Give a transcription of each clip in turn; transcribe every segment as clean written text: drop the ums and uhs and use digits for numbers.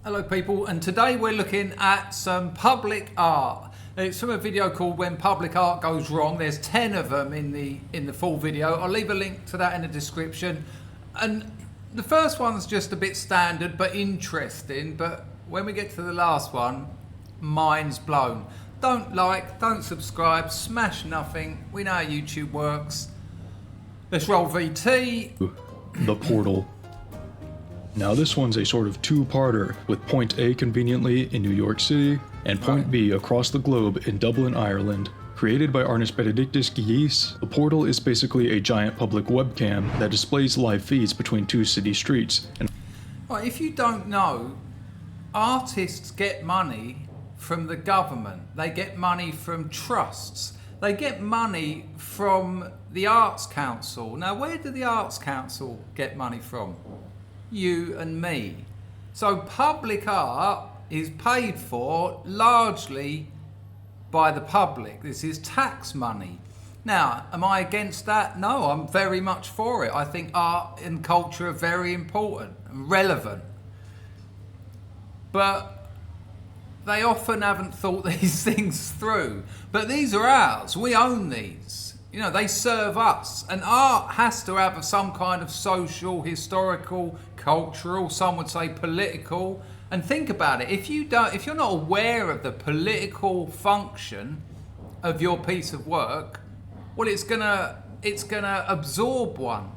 Hello people, and today we're looking at some public art. It's from a video called When Public Art Goes Wrong. There's 10 of them in the full video. I'll leave a link to that in the description. And the first one's just a bit standard but interesting, but when we get to the last one, mind's blown. Don't like, don't subscribe, smash nothing. We know how YouTube works. Let's roll VT. The Portal. Now this one's a sort of two-parter, with point A conveniently in New York City, and point B across the globe in Dublin, Ireland. Created by artist Benedictus Guillis, The Portal is basically a giant public webcam that displays live feeds between two city streets. And right, if you don't know, artists get money from the government. They get money from trusts. They get money from the Arts Council. Now, where do the Arts Council get money from? You and me. So public art is paid for largely by the public. This is tax money. Now, am I against that? No, I'm very much for it. I think art and culture are very important and relevant. But they often haven't thought these things through. But these are ours. We own these. You know, they serve us. And art has to have some kind of social, historical, cultural, some would say political. And think about it. If you're not aware of the political function of your piece of work, well, it's gonna absorb one.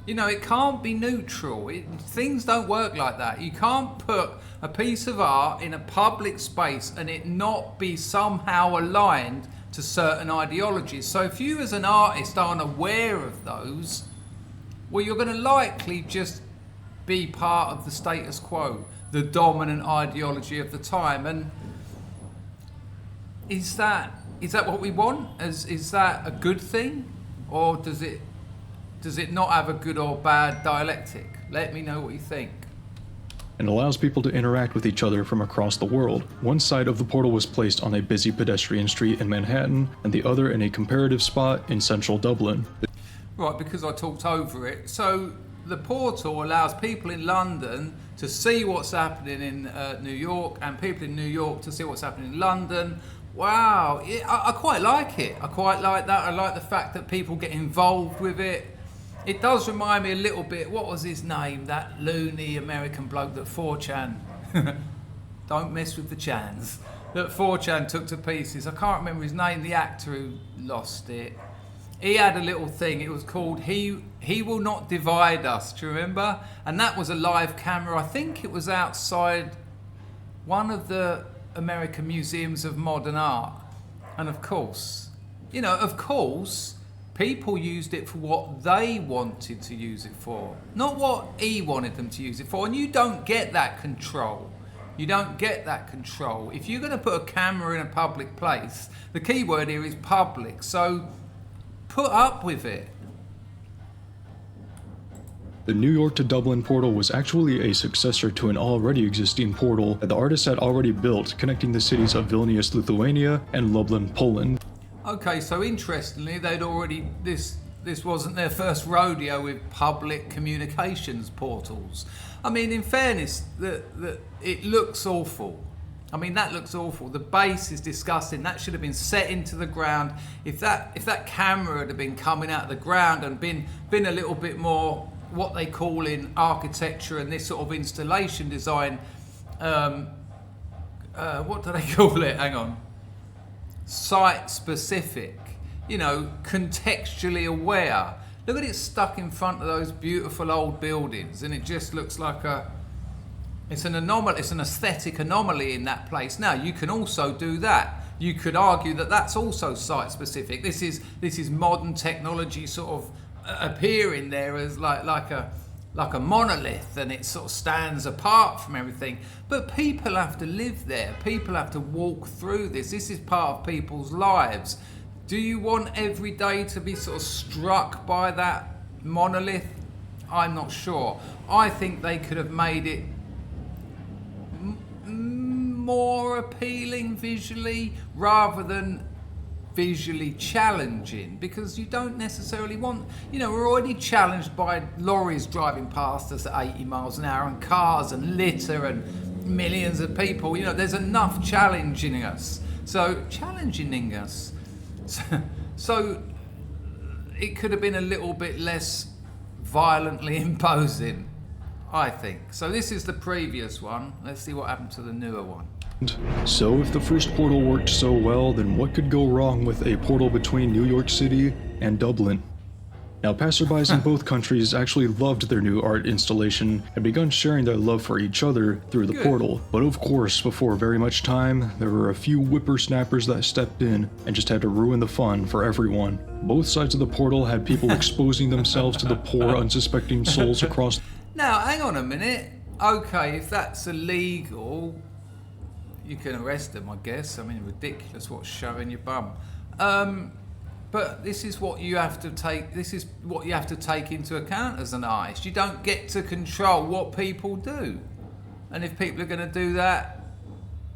You know, it can't be neutral. Things don't work like that. You can't put a piece of art in a public space and it not be somehow aligned to certain ideologies. So if you as an artist aren't aware of those, well, you're going to likely just be part of the status quo, the dominant ideology of the time. And is that what we want? Is that a good thing, or does it not have a good or bad dialectic? Let me know what you think. and allows people to interact with each other from across the world. One side of the portal was placed on a busy pedestrian street in Manhattan, and the other in a comparative spot in central Dublin. Right, because I talked over it. So the portal allows people in London to see what's happening in New York, and people in New York to see what's happening in London. Wow, I quite like it. I quite like that. I like the fact that people get involved with it. It does remind me a little bit, what was his name? That loony American bloke that 4chan, don't mess with the Chans, that 4chan took to pieces. I can't remember his name, the actor who lost it. He had a little thing, it was called He Will Not Divide Us, do you remember? And that was a live camera. I think it was outside one of the American museums of modern art. And of course, people used it for what they wanted to use it for, not what he wanted them to use it for. And you don't get that control. You don't get that control. If you're going to put a camera in a public place, the key word here is public. So put up with it. The New York to Dublin portal was actually a successor to an already existing portal that the artist had already built, connecting the cities of Vilnius, Lithuania, and Lublin, Poland. Okay, so interestingly, this wasn't their first rodeo with public communications portals. I mean, in fairness, it looks awful. I mean, that looks awful. The base is disgusting. That should have been set into the ground. If that camera had been coming out of the ground and been a little bit more what they call in architecture and this sort of installation design, what do they call it? Hang on. Site specific, contextually aware. Look at it stuck in front of those beautiful old buildings, and it just looks like it's an anomaly. It's an aesthetic anomaly in that place. Now you can also do that. You could argue that that's also site specific. This is modern technology sort of appearing there as like a monolith, and it sort of stands apart from everything. But people have to live there. People have to walk through this. This is part of people's lives. Do you want every day to be sort of struck by that monolith? I'm not sure. I think they could have made it more appealing visually rather than visually challenging, because you don't necessarily want, we're already challenged by lorries driving past us at 80 miles an hour and cars and litter and millions of people. You know, there's enough challenging us. So so it could have been a little bit less violently imposing, I think. So this is the previous one. Let's see what happened to the newer one. So if the first portal worked so well, then what could go wrong with a portal between New York City and Dublin? Now, passerbys in both countries actually loved their new art installation and begun sharing their love for each other through the portal. But of course, before very much time, there were a few whippersnappers that stepped in and just had to ruin the fun for everyone. Both sides of the portal had people exposing themselves to the poor, unsuspecting souls across. Now, hang on a minute. Okay, if that's illegal, you can arrest them, I guess. I mean, ridiculous what's showing your bum. But this is what you have to take. This is what you have to take into account as an artist. You don't get to control what people do, and if people are going to do that,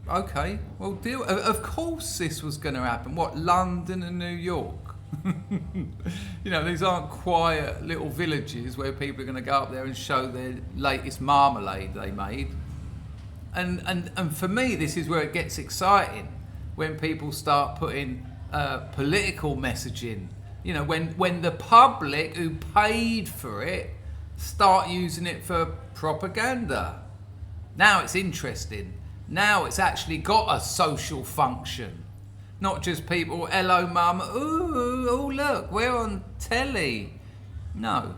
okay, well, deal. Of course, this was going to happen. What, London and New York? You know, these aren't quiet little villages where people are going to go up there and show their latest marmalade they made. And for me, this is where it gets exciting, when people start putting political messaging. You know, when the public who paid for it start using it for propaganda. Now it's interesting. Now it's actually got a social function. Not just people, hello mum, ooh, oh look, we're on telly. No.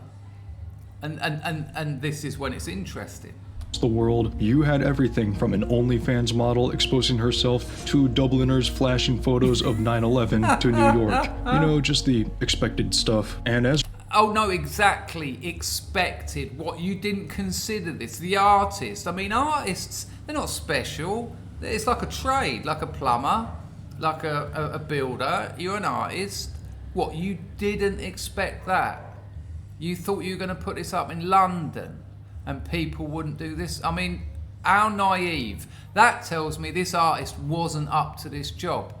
And this is when it's interesting. The world, you had everything from an OnlyFans model exposing herself to Dubliners flashing photos of 9/11 to New York. You know, just the expected stuff. And as oh no, exactly, expected. What, you didn't consider this? The artist. I mean, artists, they're not special. It's like a trade, like a plumber, like a builder. You're an artist. What, you didn't expect that? You thought you were going to put this up in London and people wouldn't do this? I mean, how naive. That tells me this artist wasn't up to this job.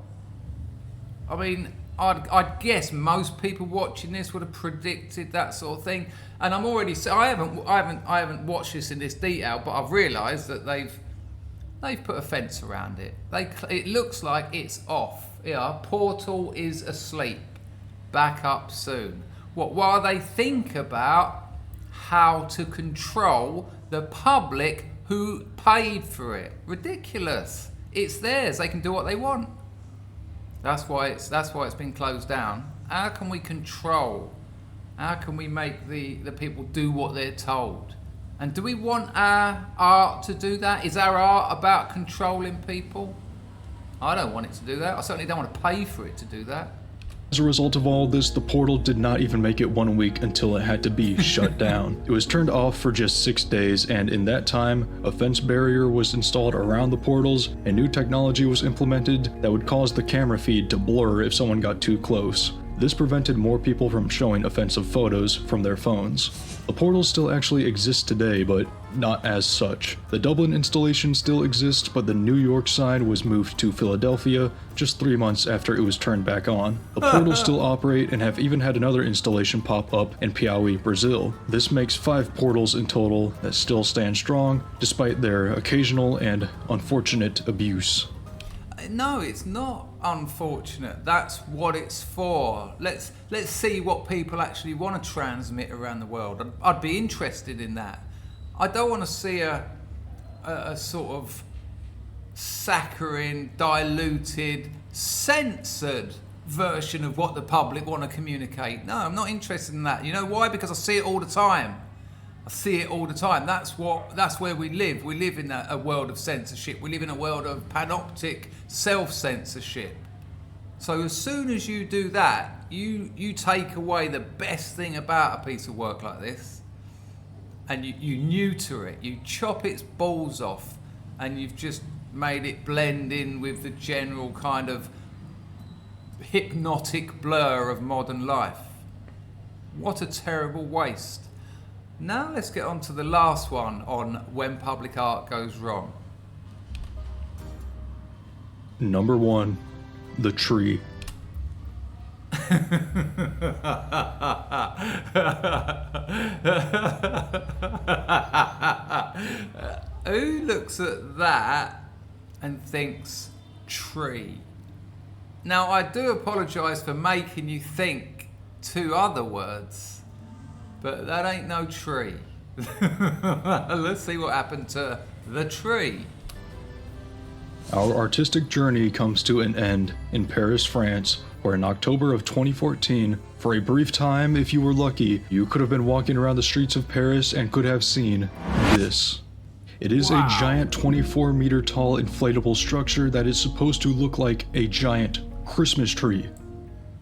I mean, I'd guess most people watching this would have predicted that sort of thing. And I'm already, I haven't watched this in this detail, but I've realised that they've put a fence around it. It looks like it's off. Yeah, portal is asleep. Back up soon. What, while they think about how to control the public who paid for it. Ridiculous. It's theirs. They can do what they want. That's why it's been closed down. How can we control? How can we make the people do what they're told? And do we want our art to do that? Is our art about controlling people? I don't want it to do that. I certainly don't want to pay for it to do that. As a result of all this, the portal did not even make it 1 week until it had to be shut down. It was turned off for just 6 days, and in that time, a fence barrier was installed around the portals, and new technology was implemented that would cause the camera feed to blur if someone got too close. This prevented more people from showing offensive photos from their phones. The portal still actually exists today, but not as such. The Dublin installation still exists, but the New York side was moved to Philadelphia just 3 months after it was turned back on. The portals still operate and have even had another installation pop up in Piauí, Brazil. This makes 5 portals in total that still stand strong, despite their occasional and unfortunate abuse. No, it's not unfortunate. That's what it's for. Let's see what people actually want to transmit around the world. I'd be interested in that. I don't want to see a sort of saccharine, diluted, censored version of what the public want to communicate. No, I'm not interested in that. You know why? Because I see it all the time. I see it all the time. That's where we live. We live in a world of censorship. We live in a world of panoptic self-censorship. So as soon as you do that, you take away the best thing about a piece of work like this, and you neuter it. You chop its balls off, and you've just made it blend in with the general kind of hypnotic blur of modern life. What a terrible waste. Now let's get on to the last one on when public art goes wrong. Number 1, the tree. Who looks at that and thinks tree? Now, I do apologise for making you think two other words, but that ain't no tree. Let's see what happened to the tree. Our artistic journey comes to an end in Paris, France, where in October of 2014, for a brief time, if you were lucky, you could have been walking around the streets of Paris and could have seen this. It is Wow. a giant 24-meter tall inflatable structure that is supposed to look like a giant Christmas tree.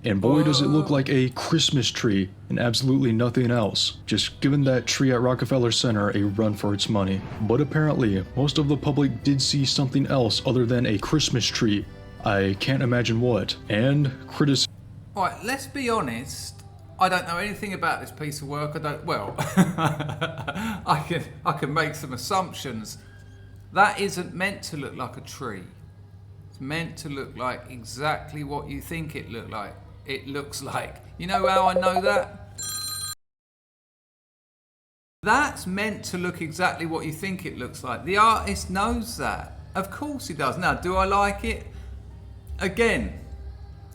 And boy does it look like a Christmas tree and absolutely nothing else, just giving that tree at Rockefeller Center a run for its money. But apparently, most of the public did see something else other than a Christmas tree. I can't imagine what. And criticism. Right, let's be honest. I don't know anything about this piece of work. I can make some assumptions. That isn't meant to look like a tree. It's meant to look like exactly what you think it looked like. It looks like. You know how I know that? That's meant to look exactly what you think it looks like. The artist knows that. Of course he does. Now, do I like it? Again,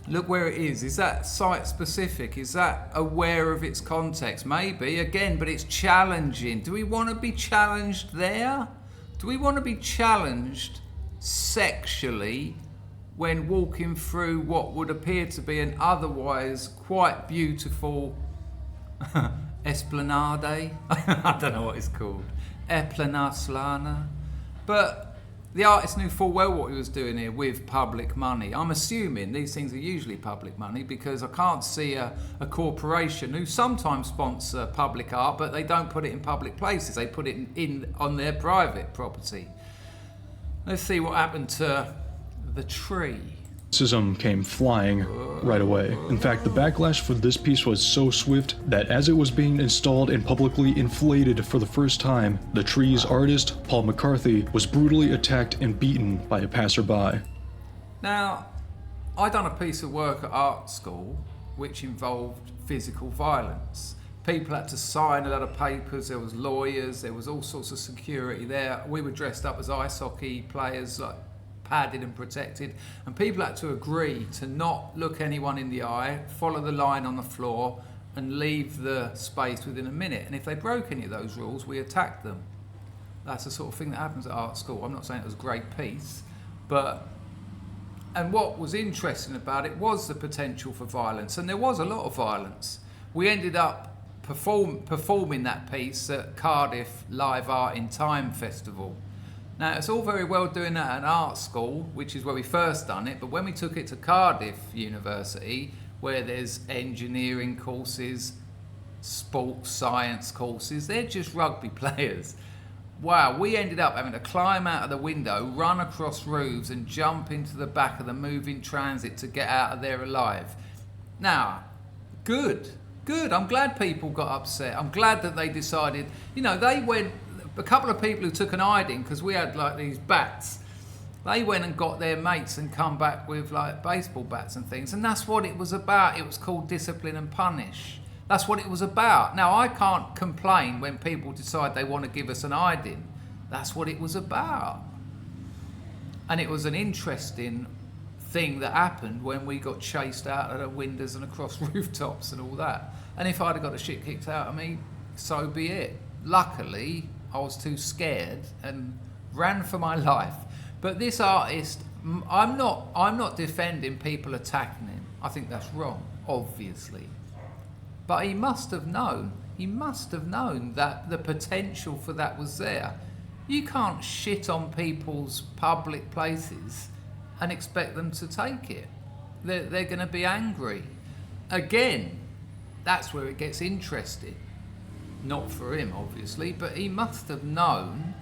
look where it is. Is that site specific? Is that aware of its context? Maybe, again, but it's challenging. Do we want to be challenged there? Do we want to be challenged sexually when walking through what would appear to be an otherwise quite beautiful esplanade? I don't know what it's called. Esplanade. But the artist knew full well what he was doing here with public money. I'm assuming these things are usually public money because I can't see a corporation who sometimes sponsor public art, but they don't put it in public places. They put it in on their private property. Let's see what happened to the tree. Criticism came flying right away. In fact, the backlash for this piece was so swift that as it was being installed and publicly inflated for the first time, the tree's artist, Paul McCarthy, was brutally attacked and beaten by a passerby. Now, I done a piece of work at art school which involved physical violence. People had to sign a lot of papers, there was lawyers, there was all sorts of security there. We were dressed up as ice hockey players, like padded and protected, and people had to agree to not look anyone in the eye, follow the line on the floor, and leave the space within a minute. And if they broke any of those rules, we attacked them. That's the sort of thing that happens at art school. I'm not saying it was a great piece, and what was interesting about it was the potential for violence, and there was a lot of violence. We ended up performing that piece at Cardiff Live Art in Time Festival. Now, it's all very well doing that at an art school, which is where we first done it, but when we took it to Cardiff University, where there's engineering courses, sports science courses, they're just rugby players. Wow, we ended up having to climb out of the window, run across roofs and jump into the back of the moving transit to get out of there alive. Now, good. I'm glad people got upset. I'm glad that they decided, they went. A couple of people who took an hiding because we had like these bats, they went and got their mates and come back with like baseball bats and things, and that's what it was about. It was called Discipline and Punish. That's what it was about. Now, I can't complain when people decide they want to give us an hiding. That's what it was about. And it was an interesting thing that happened when we got chased out of the windows and across rooftops and all that. And if I'd have got the shit kicked out of me, so be it. Luckily, I was too scared and ran for my life. But this artist, I'm not defending people attacking him. I think that's wrong, obviously. But he must have known that the potential for that was there. You can't shit on people's public places and expect them to take it. They're going to be angry. Again, that's where it gets interesting. Not for him, obviously, but he must have known.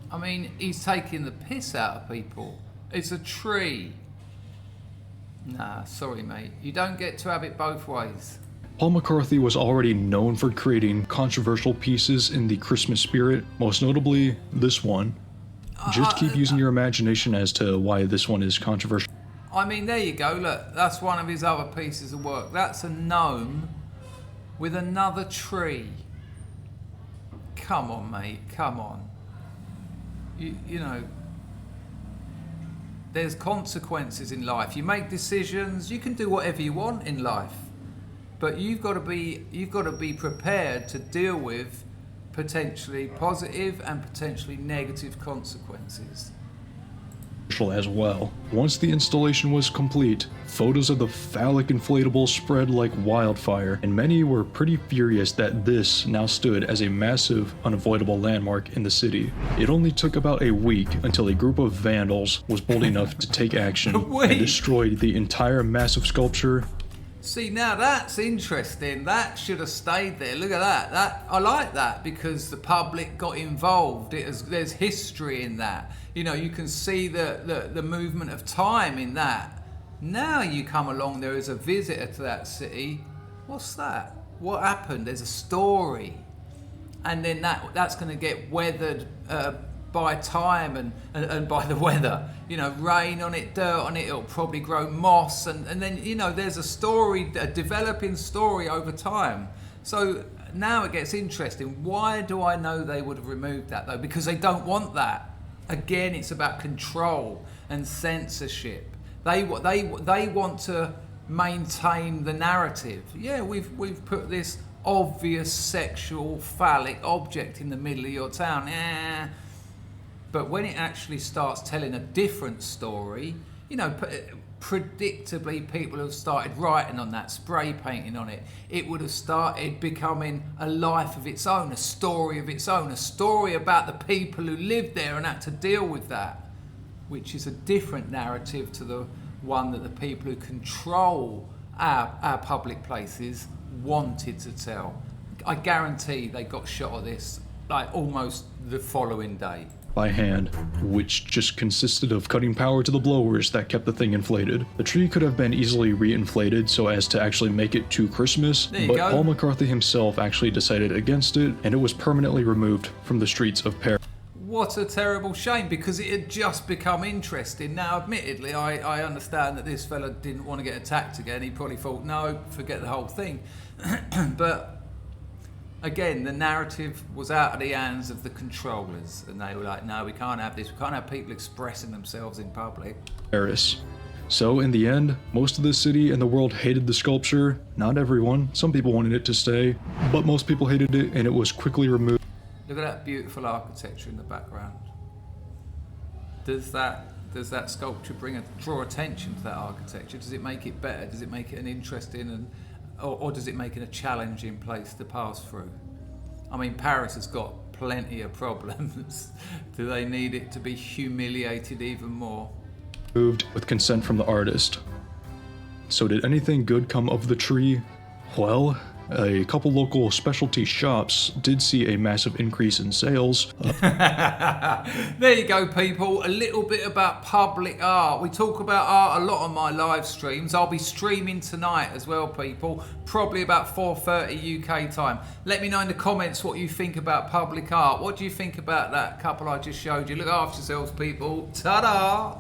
I mean, he's taking the piss out of people. It's a tree. Nah, sorry, mate. You don't get to have it both ways. Paul McCarthy was already known for creating controversial pieces in the Christmas spirit, most notably this one. Just keep using your imagination as to why this one is controversial. I mean, there you go. Look, that's one of his other pieces of work. That's a gnome with another tree. Come on, mate, come on. you know, there's consequences in life. You make decisions. You can do whatever you want in life, but you've got to be prepared to deal with potentially positive and potentially negative consequences. As well. Once the installation was complete, photos of the phallic inflatable spread like wildfire, and many were pretty furious that this now stood as a massive, unavoidable landmark in the city. It only took about a week until a group of vandals was bold enough to take action and destroyed the entire massive sculpture. See, now that's interesting. That should have stayed there. Look at that. I like that because the public got involved. There's history in that. You know, you can see the movement of time in that. Now you come along there as a visitor to that city. What's that? What happened? There's a story. And then that's going to get weathered by time and by the weather. You know, rain on it, dirt on it, it'll probably grow moss. And then, you know, there's a story, a developing story over time. So now it gets interesting. Why do I know they would have removed that, though? Because they don't want that. Again, it's about control and censorship. They want to maintain the narrative. Yeah, we've put this obvious sexual phallic object in the middle of your town. But when it actually starts telling a different story, you know, predictably people have started writing on that, spray painting on it. It would have started becoming a life of its own, a story of its own, a story about the people who lived there and had to deal with that, which is a different narrative to the one that the people who control our public places wanted to tell. I guarantee they got shot of this like almost the following day. By hand, which just consisted of cutting power to the blowers that kept the thing inflated. The tree could have been easily re-inflated so as to actually make it to Christmas, but Paul McCarthy himself actually decided against it, and it was permanently removed from the streets of Paris. What a terrible shame, because it had just become interesting. Now, admittedly, I understand that this fella didn't want to get attacked again. He probably thought, no, forget the whole thing. But again, the narrative was out of the hands of the controllers, and they were like, no, we can't have this. We can't have people expressing themselves in public. Paris. So in the end, most of the city and the world hated the sculpture. Not everyone. Some people wanted it to stay, but most people hated it, and it was quickly removed. Look at that beautiful architecture in the background. Does that sculpture draw attention to that architecture? Does it make it better? Does it make it an interesting or does it make it a challenging place to pass through? I mean, Paris has got plenty of problems. Do they need it to be humiliated even more? Moved with consent from the artist. So did anything good come of the tree? Well, a couple local specialty shops did see a massive increase in sales. There you go, people. A little bit about public art. We talk about art a lot on my live streams. I'll be streaming tonight as well, people. Probably about 4:30 UK time. Let me know in the comments what you think about public art. What do you think about that couple I just showed you? Look after yourselves, people. Ta-da!